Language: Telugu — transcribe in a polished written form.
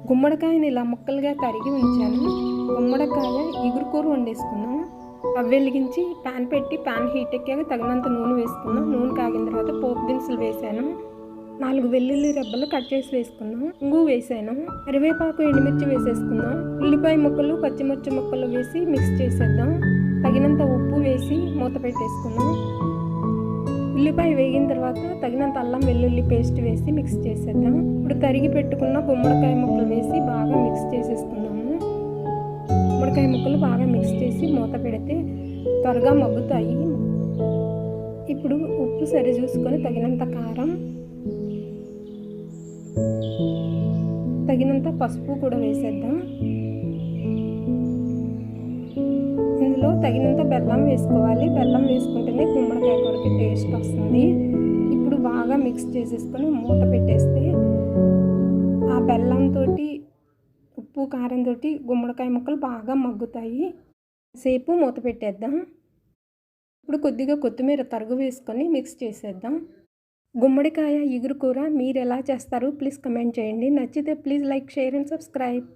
గుమ్మడికాయని ఇలా ముక్కలుగా తరిగి ఉంచాను. గుమ్మడికాయ ఇగురు కూర వండేసుకున్నాం. స్టవ్ వెలిగించి ప్యాన్ పెట్టి ప్యాన్ హీట్ ఎక్కాక తగినంత నూనె వేసుకున్నాం. నూనె కాగిన తర్వాత పోపు దినుసులు వేసాను. 4 వెల్లుల్లి రెబ్బలు కట్ చేసి వేసుకున్నాం. ఇంగు వేసాను. కరివేపాకు ఎండుమిర్చి వేసేసుకుందాం. ఉల్లిపాయ ముక్కలు పచ్చిమిర్చి ముక్కలు వేసి మిక్స్ చేసేద్దాం. తగినంత ఉప్పు వేసి మూత పెట్టేసుకుందాం. ఉల్లిపాయ వేగిన తర్వాత తగినంత అల్లం వెల్లుల్లి పేస్ట్ వేసి మిక్స్ చేసేద్దాం. ఇప్పుడు తరిగి పెట్టుకున్న గుమ్మడికాయ ముక్కలు వేసి బాగా మిక్స్ చేసేసుకుందాము. గుమ్మడికాయ ముక్కలు బాగా మిక్స్ చేసి మూత పెడితే త్వరగా మగ్గుతాయి. ఇప్పుడు ఉప్పు సరి చూసుకొని తగినంత కారం, తగినంత పసుపు కూడా వేసేద్దాం. ఇందులో తగినంత బెల్లం వేసుకోవాలి. బెల్లం వేసుకుంటేనే గుమ్మడికాయ కూరకి టేస్ట్ వస్తుంది. ఇప్పుడు బాగా మిక్స్ చేసేసుకొని మూత పెట్టేస్తే ఆ బెల్లంతో ఉప్పు కారంతో గుమ్మడికాయ ముక్కలు బాగా మగ్గుతాయి. సేపు మూత పెట్టేద్దాం. ఇప్పుడు కొద్దిగా కొత్తిమీర తరుగు వేసుకొని మిక్స్ చేసేద్దాం. గుమ్మడికాయ ఇగురు కూర మీరు ఎలా చేస్తారు ప్లీజ్ కమెంట్ చేయండి. నచ్చితే please like, share and subscribe.